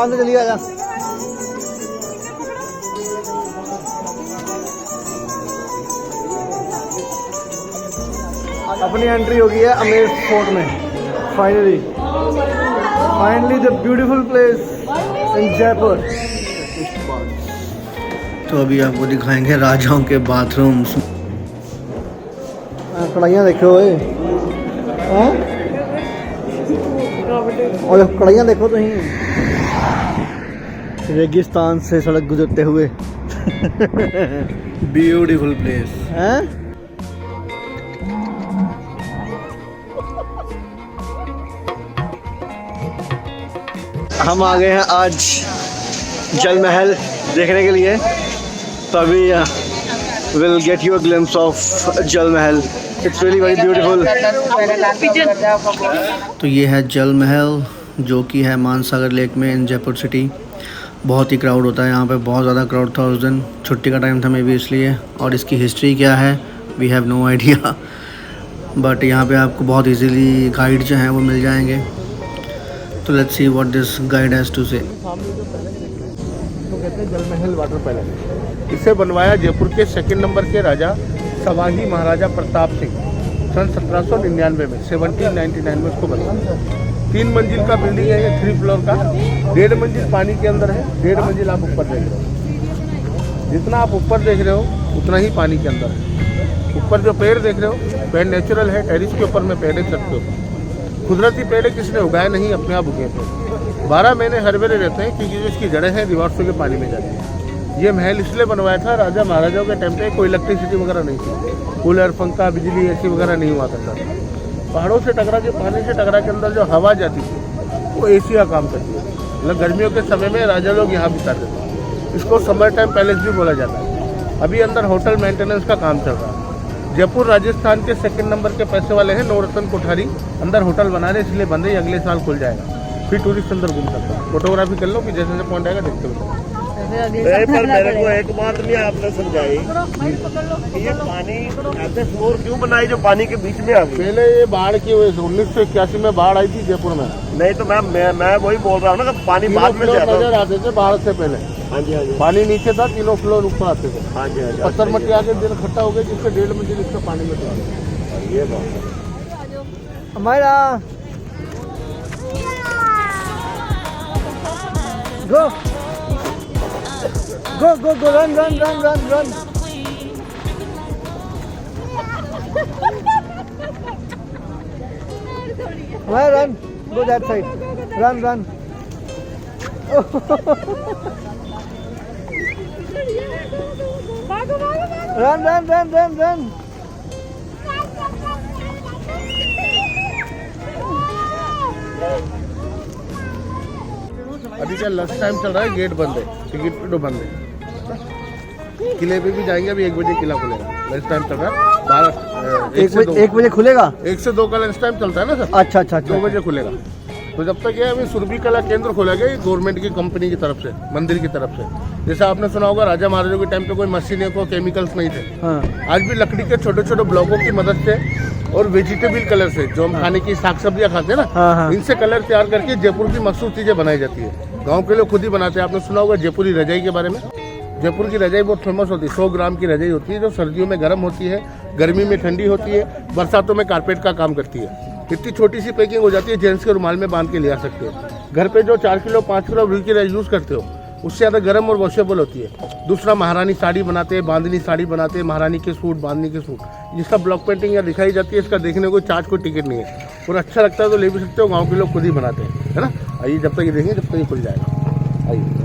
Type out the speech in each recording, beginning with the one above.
दुकान से चलिए आजा। अपनी एंट्री हो गई है अमेर फोर्ट में। Finally the beautiful place in Jaipur. तो अभी आपको दिखाएंगे राजाओं के बाथरूम्स। कढ़ाइयाँ देखो और कढ़ाइयाँ देखो तो ही रेगिस्तान से सड़क गुजरते हुए। ब्यूटीफुल प्लेस है। हम आ गए हैं आज जल महल देखने के लिए। तो अभी will get you a glimpse of जल महल। It's really very beautiful. तो ये है जल महल जो कि है मानसागर लेक में इन जयपुर सिटी। बहुत ही क्राउड होता है यहाँ पे, बहुत ज़्यादा क्राउड था उस दिन। छुट्टी का टाइम था मे भी इसलिए। और इसकी हिस्ट्री क्या है we have no idea, but यहाँ पे आपको बहुत इजीली गाइड जो हैं वो मिल जाएंगे। तो let's see what this guide has to say. तो कहते हैं जल महल वाटर पैलेस। इसे बनवाया जयपुर के सेकंड नंबर के राजा सवाही महाराजा प्रताप सिंह सन 1799 में 1799 में उसको बनवाया। 3 मंजिल का बिल्डिंग है ये, 3 फ्लोर का। 1.5 मंजिल पानी के अंदर है, 1.5 मंजिल आप ऊपर देख रहे हो। जितना आप ऊपर देख रहे हो उतना ही पानी के अंदर है। ऊपर जो पेड़ देख रहे हो पेड़ नेचुरल है, टेरिस के ऊपर में पेड़ है, छत के ऊपर। कुदरती पेड़ किसने उगाए नहीं, अपने आप उगे थे। 12 महीने हर वेले रहते हैं क्योंकि जो इसकी जड़ें हैं दीवार के पानी में जाती हैं। ये महल इसलिए बनवाया था राजा महाराजाओं के टाइम पे कोई इलेक्ट्रिसिटी वगैरह नहीं थी, कूलर पंखा बिजली ऐसी वगैरह नहीं हुआ करता था। पहाड़ों से टकरा के पानी से टकरा के अंदर जो हवा जाती थी वो एसी का काम करती है। मतलब गर्मियों के समय में राजा लोग यहाँ बिताते थे। इसको समर टाइम पैलेस भी बोला जाता है। अभी अंदर होटल मेंटेनेंस का काम चल रहा है। जयपुर राजस्थान के सेकंड नंबर के पैसे वाले हैं नवरत्न कोठारी, अंदर होटल बना रहे इसलिए बंद है। अगले साल खुल जाएगा, फिर टूरिस्ट अंदर घूम सकते हैं। फोटोग्राफी कर लो कि जैसे जैसे पॉइंट आएगा देखते हुए। पर मेरे को एक बात नहीं आपने समझाई कि ये पानी ऐसे फ्लोर क्यों बनाई जो पानी के बीच में आ गई। पहले ये बाढ़ की वजह से 1981 में बाढ़ आई थी जयपुर में। नहीं तो मैं वही बोल रहा हूँ ना कि पानी बाद में नजर आते थे बाढ़ से पहले। हाँ जी हाँ जी। पानी नीचे था, 3 फ्लोर ऊपर आते थे। हाँ जी हाँ जी। पत्थर मट्टी आके दिन इकट्ठा हो गए जिससे 1.5 मंजिल इसका पानी में चला। ये बात हमारा go go go go run run run run run. Why run? Go that side. Run, run. Run, run, run, run, run. अभी क्या लंच टाइम चल रहा है, गेट बंद है, टिकट तो बंद है। किले पे भी जाएंगे, अभी 1 बजे किला खुलेगा। लंच टाइम चल रहा है 12 1 बजे खुलेगा। 1 से 2 का लंच टाइम चलता है ना सर। अच्छा अच्छा अच्छा। 2 बजे खुलेगा। तो जब तक ये अभी सुरभि कला केंद्र खोला गया गवर्नमेंट की कंपनी की तरफ से, मंदिर की तरफ से। जैसे आपने सुना होगा राजा महाराजों के टाइम पे कोई मशीनें को केमिकल्स नहीं थे। हाँ। आज भी लकड़ी के छोटे छोटे ब्लॉकों की मदद से और वेजिटेबल कलर से, जो हम खाने की साग सब्जियां खाते हैं ना, हाँ। इनसे कलर तैयार करके जयपुर की मशहूर चीजें बनाई जाती है। गाँव के लोग खुद ही बनाते हैं। आपने सुना होगा जयपुरी रजाई के बारे में। जयपुर की रजाई बहुत फेमस होती है। 100 ग्राम की रजाई होती है जो सर्दियों में गर्म होती है, गर्मी में ठंडी होती है, बरसातों में कारपेट का काम करती है। इतनी छोटी सी पैकिंग हो जाती है, जेंट्स के रुमाल में बांध के ले आ सकते हो। घर पे जो 4 किलो 5 किलो रुई की रजाई यूज़ करते हो उससे ज़्यादा गर्म और वॉशेबल होती है। दूसरा महारानी साड़ी बनाते हैं, बांधनी साड़ी बनाते हैं, महारानी के सूट, बांधनी के सूट। जिसका ब्लॉक पेंटिंग यहाँ दिखाई जाती है, इसका देखने को चार्ज कोई टिकट नहीं है और अच्छा लगता है तो ले भी सकते हो। गाँव के लोग खुद ही बनाते हैं, है ना। आइए जब तक ये देखेंगे जब तक ये खुल जाएगा। आइए।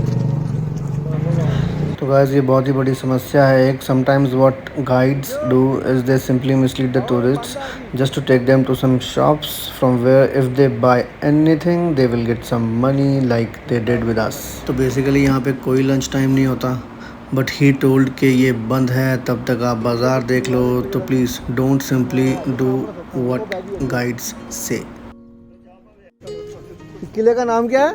तो गाइस ये बहुत ही बड़ी समस्या है एक। Sometimes what guides do is they simply mislead the tourists just to take them to some shops from where if they buy anything they will get some money like they did with us. तो basically यहाँ पे कोई lunch time नहीं होता, but he told कि ये बंद है, तब तक आप बाज़ार देख लो। तो please don't simply do what guides से। किले का नाम क्या है?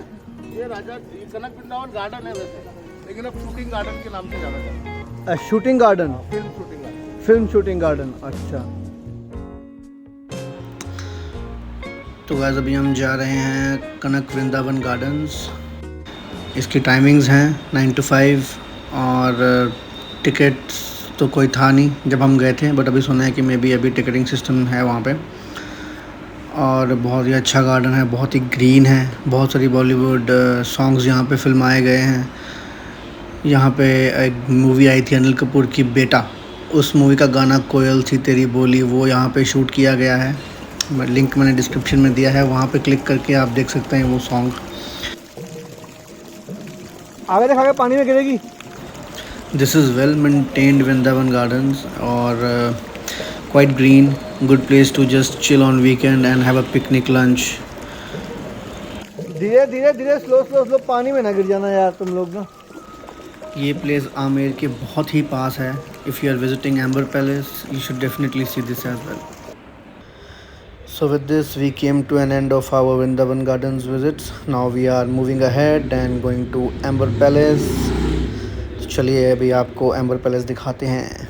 ये राजा कनक वृंदावन गार्डन है वैसे, लेकिन अब शूटिंग गार्डन के नाम से जाना जाता है। Shooting garden, film shooting garden. Film shooting garden, अच्छा। तो गाइस अभी हम जा रहे हैं कनक वृंदावन गार्डन्स। इसकी टाइमिंग्स हैं 9 to 5 और टिकट्स तो कोई था नहीं जब हम गए थे, बट अभी सुना है कि मे बी अभी टिकटिंग सिस्टम है वहाँ पे। और बहुत ही अच्छा गार्डन है, बहुत ही ग्रीन है, बहुत सारी बॉलीवुड सॉन्ग्स यहाँ पे फिल्माए गए हैं। यहाँ पे एक मूवी आई थी अनिल कपूर की बेटा, उस मूवी का गाना कोयल सी तेरी बोली वो यहाँ पे शूट किया गया है। लिंक मैंने डिस्क्रिप्शन में दिया है, वहाँ पे क्लिक करके आप देख सकते हैं वो सॉन्ग। आगे देखा पानी में गिरेगी। This is well maintained Vrindavan gardens और quite green, good place to just chill on weekend and have a picnic lunch. धीरे धीरे धीरे स्लो स्लो स्लो, पानी में ना गिर जाना यार तुम लोग ना। ये प्लेस आमेर के बहुत ही पास है। If you are visiting Amber palace you should definitely see this as well. So with this we came to an end of our Vrindavan Gardens visits. Now we are moving ahead and going to Amber Palace. तो चलिए अभी आपको amber palace दिखाते हैं।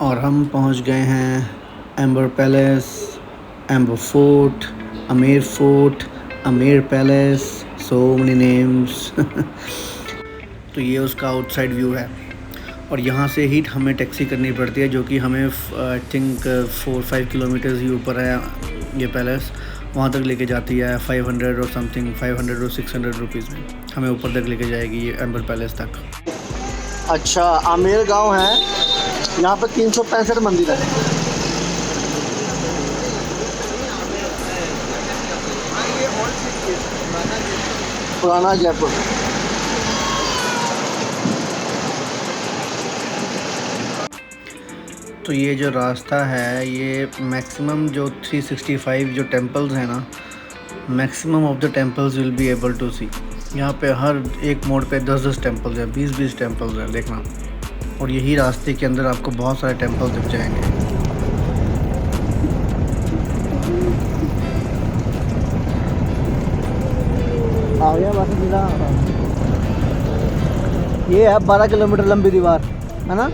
और हम पहुंच गए हैं amber palace, amber fort, Amer fort, Amer palace, so many names. तो ये उसका आउटसाइड व्यू है और यहाँ से ही हमें टैक्सी करनी पड़ती है, जो कि हमें आई थिंक 4-5 किलोमीटर्स ही ऊपर है ये पैलेस। वहाँ तक लेके जाती है 500 और समथिंग, 500 और 600 रुपीज़ में हमें ऊपर तक लेके जाएगी ये एम्बर पैलेस तक। अच्छा, आमेर गांव है, यहाँ पे 365 मंदिर है। पुराना जयपुर। तो ये जो रास्ता है ये मैक्सिमम जो 365 जो टेम्पल्स हैं ना, maximum of the temples will be able to see. यहाँ पे हर एक मोड़ पे 10-10 टेम्पल्स हैं, 20-20 टेम्पल्स हैं, देखना। और यही रास्ते के अंदर आपको बहुत सारे टेम्पल दिख जाएंगे। आ गया बस सीधा। ये है 12 किलोमीटर लंबी दीवार, है ना।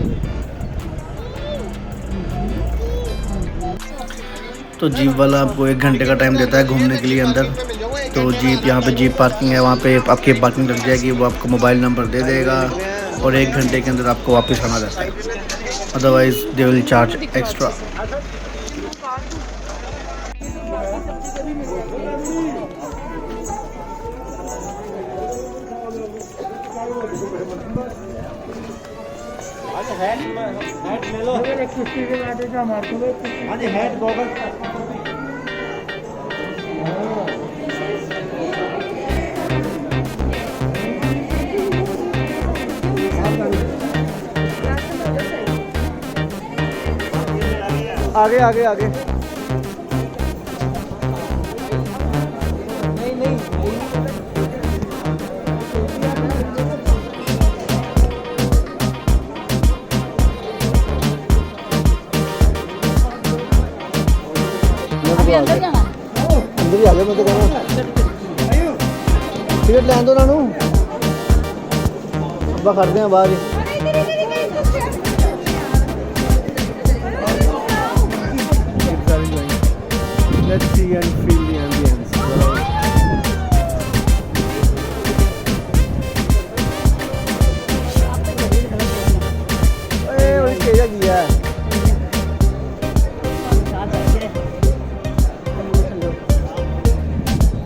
तो जीप वाला आपको 1 घंटे का टाइम देता है घूमने के लिए अंदर। तो जीप, यहाँ पे जीप पार्किंग है, वहाँ पे आपकी पार्किंग लग जाएगी, वो आपको मोबाइल नंबर दे देगा और 1 घंटे के अंदर आपको वापस आना रहता है, otherwise they will charge extra. आगे आगे आगे। नहीं नहीं अंदर जाना अंदर ही आ गया। मैं तो कहना टिकट लैन दो ना, अब्बा खड़ते हैं बाहर ही। Let's see and feel the ambience.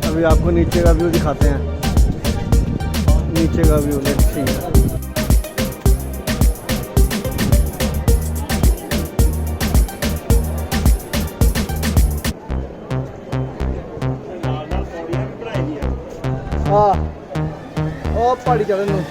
अभी आपको नीचे का व्यू दिखाते हैं, नीचे का व्यू। Let's see. हाँ, ओ पहाड़ी चढ़ने में।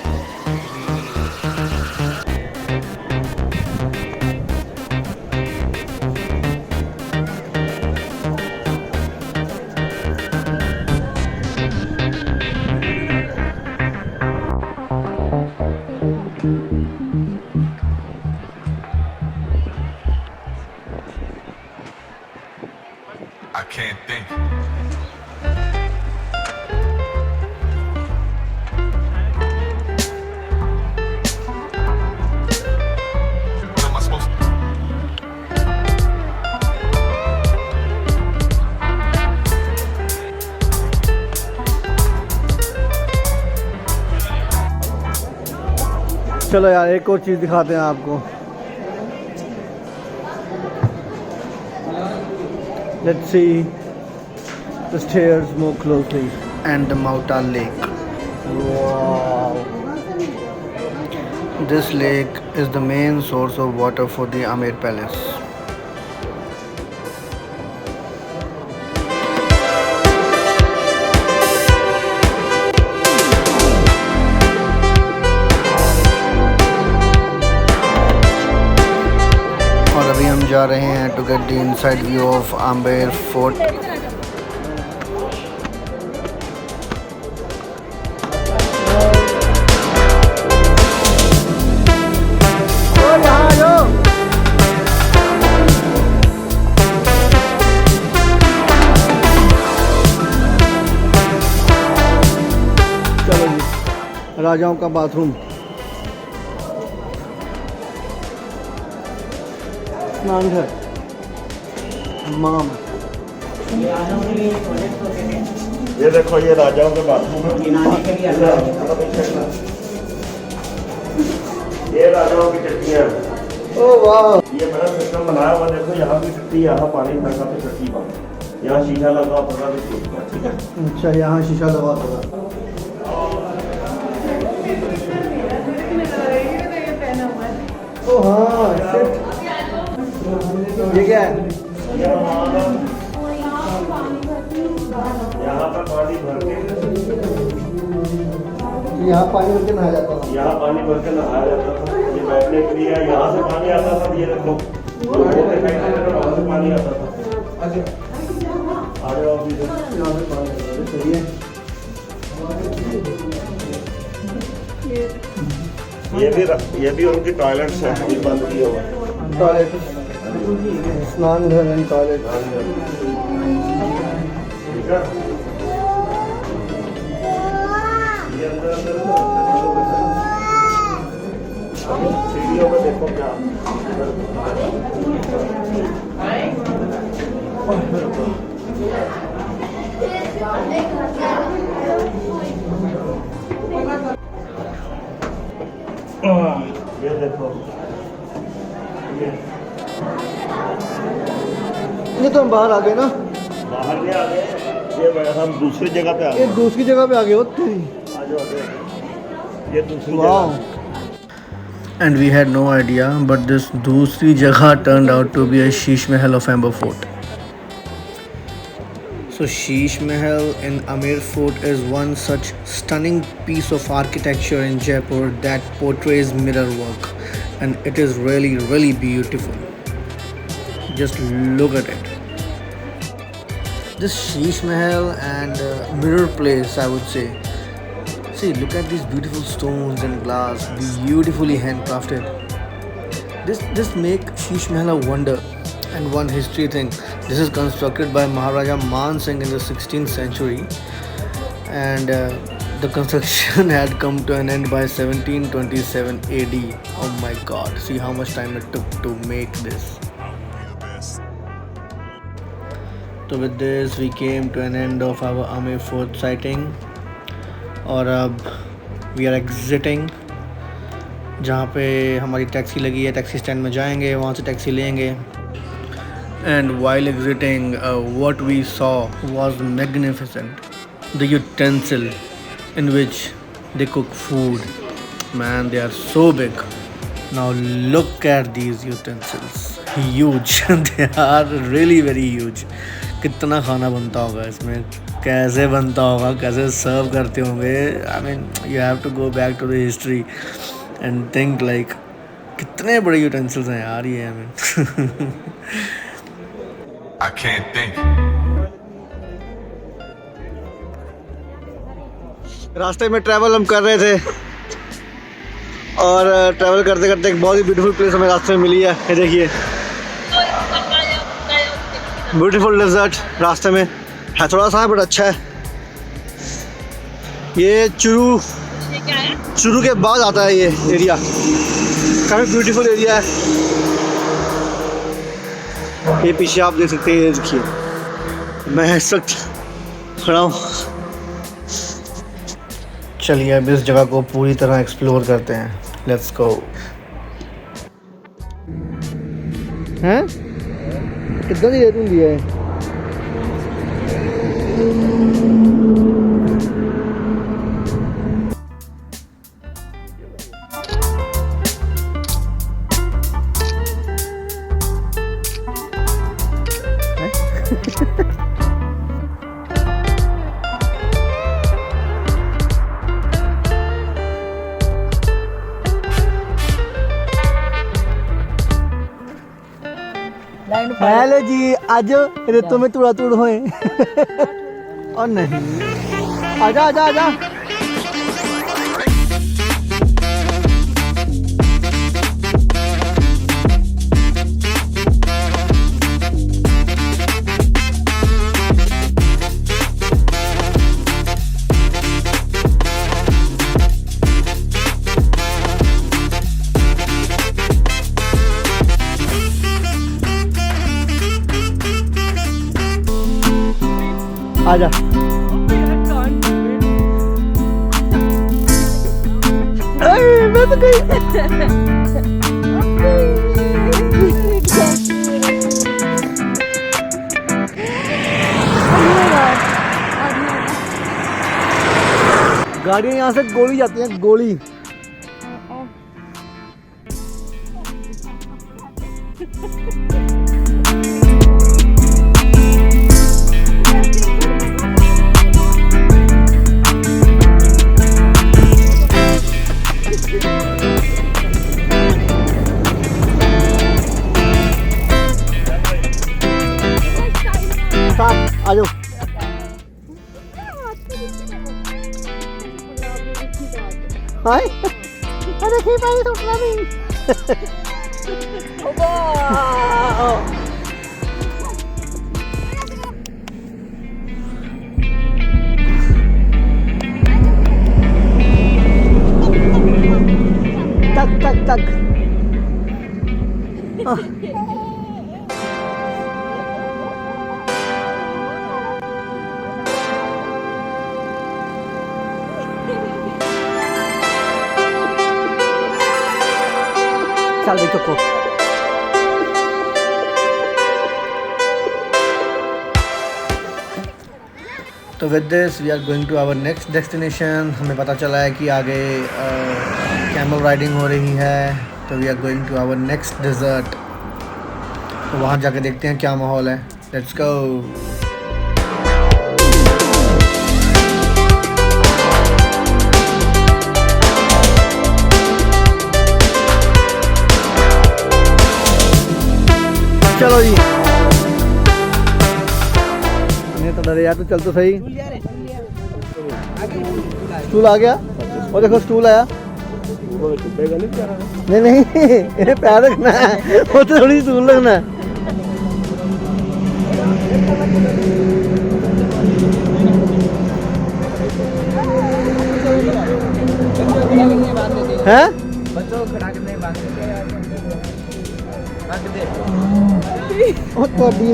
I can't think. चलो यार एक और चीज़ दिखाते हैं आपको। Let's see the stairs more closely And the Mauta Lake. Wow. This lake is the main source of water for the Amer Palace. और अभी हम जा रहे हैं to get the inside view of Amer Fort. चलो जी, राजाओं का bathroom, स्नान घर, हमाम। ये देखो ये राजाओं के बाथरूम है। ये राजाओं की चट्टियाँ। ओ वाह। ये बड़ा सिस्टम बनाया हुआ, देखो यहाँ की चट्टी, यहाँ पानी भरना पे चट्टी बन, यहाँ शीशा लगा पड़ा भी ठीक है। अच्छा, यहाँ शीशा लगा होगा। ओ हाँ, shit। ये क्या है? यहाँ पर पानी भर के, यहाँ पानी भर के नहाया जाता था। यहाँ पानी भर के नहाया जाता था। ये बैठने के लिए यहाँ से पानी आता था। ये देखो वहाँ से पानी आता था। आ जाओ अभी यहाँ से पानी आता था, सही है। ये भी उनकी टॉयलेट्स है, अभी बंद किया हुआ। टॉयलेट, स्नान घर एंड टॉयलेट। ठीक है। ये अंदर सीढ़ियों में देखो क्या ये देखो ये तो हम बाहर आ गए ना, बाहर नहीं आ गए, ये हम दूसरी जगह पे आ ये गए। दूसरी जगह पे आ गए हो तेरी। आ जाओ, ये दूसरी वाह। जगह। And we had no idea, but this दूसरी जगह turned out to be a Sheesh Mahal of Amber Fort. So Sheesh Mahal in Amer Fort is one such stunning piece of architecture in Jaipur that portrays mirror work, and it is really, really beautiful. Just look at it. This Sheesh Mahal and mirror place, I would say. See, look at these beautiful stones and glass, beautifully handcrafted. This make Sheesh Mahal a wonder. And one history thing, this is constructed by Maharaja Man Singh in the 16th century, and the construction had come to an end by 1727 AD. Oh my God! See how much time it took to make this. So with this, we came to an end of our Amer Fort sighting. और अब we are exiting, जहाँ पे हमारी taxi लगी है, taxi stand में जाएंगे, वहाँ से टैक्सी लेंगे। And while exiting what we saw was magnificent, the utensil in which they cook food, man they are so big. Now look at these utensils, huge, they are really very huge. कितना खाना बनता होगा इसमें, कैसे बनता होगा, कैसे serve करते होंगे। I mean you have to go back to the history and think like कितने बड़े यूटेंसिल्स हैं यार ये। I mean I can't think. रास्ते में ट्रैवल हम कर रहे थे और ट्रैवल करते करते एक बहुत ही ब्यूटीफुल प्लेस हमें रास्ते में मिली है। ये देखिए, ब्यूटीफुल डेजर्ट रास्ते में है, थोड़ा सा है बट अच्छा है। ये चुरू के बाद आता है ये एरिया, काफ़ी ब्यूटीफुल एरिया है। ये पीछे आप देख सकते हैं, ये देखिए मैं इस वक्त खड़ा हूँ चलिए अब इस जगह को पूरी तरह एक्सप्लोर करते हैं। Let's go. हैं कितना दी रेत होंगी है? हेलो जी, आज रेतों में तुड़ा तुड़ होए। और नहीं, आजा आजा आजा। आजा। मैं तो गई। गाड़ियाँ यहाँ से गोली जाती हैं, गोली। आ जाओ। हाय अरे देखिए भाई उठना नहीं। तक तक तक चल देखो को। तो with this we are going to our next destination. हमें पता चला है कि आगे कैमल राइडिंग हो रही है, तो we are going to our next desert. तो वहाँ जाके देखते हैं क्या माहौल है। Let's go. चलो जी। तो डरे यार, तो चल तो सही। स्टूल आ गया, और देखो स्टूल आया। नहीं नहीं, इन्हें पैर रखना है, वो तो थोड़ी स्टूल रखना है। हैं? और तो अभी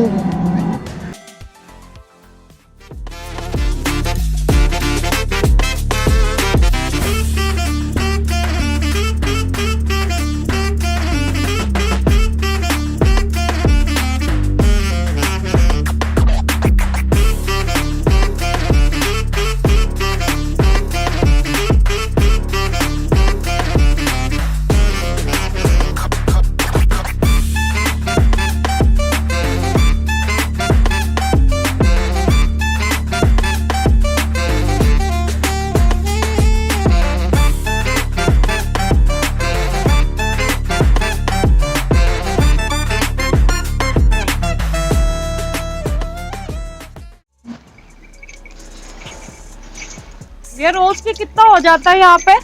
ये रोज के कितना हो जाता है यहाँ पे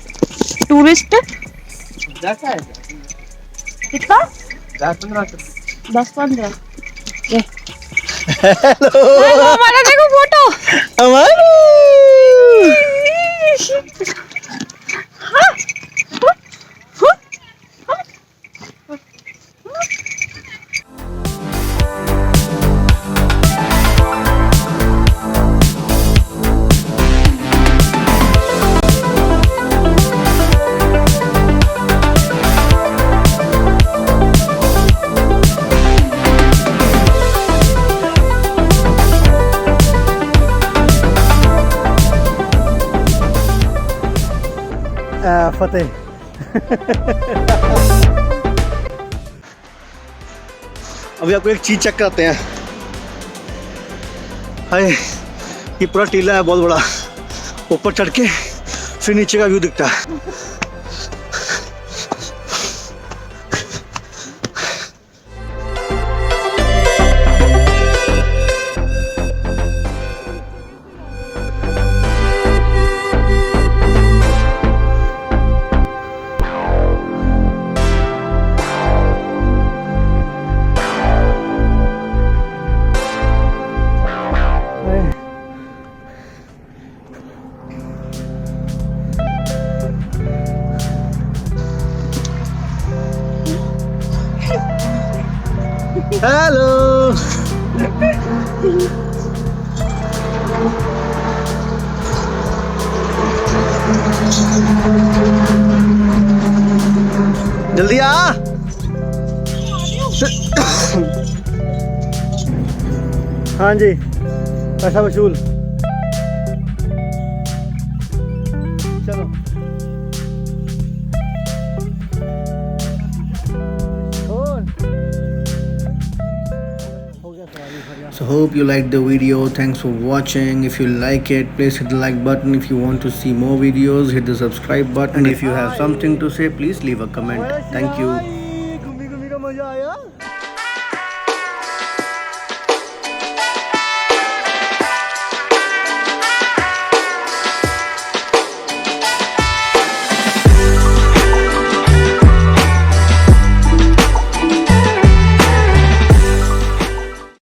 टूरिस्ट? कितना? 10-15। हेलो हमारा देखो फोटो। हमारा फतेह। अभी आपको एक चीज़ चेक कराते हैं। हाय, ये पूरा टीला है बहुत बड़ा, ऊपर चढ़ के फिर नीचे का व्यू दिखता है। हेलो, जल्दी आ। हाँ जी, पैसा वसूल। चलो So hope you liked the video. Thanks for watching. If you like it, please hit the like button. If you want to see more videos, hit the subscribe button. And if you have something to say, please leave a comment. Thank you. घूमी घूमी का मजा आया।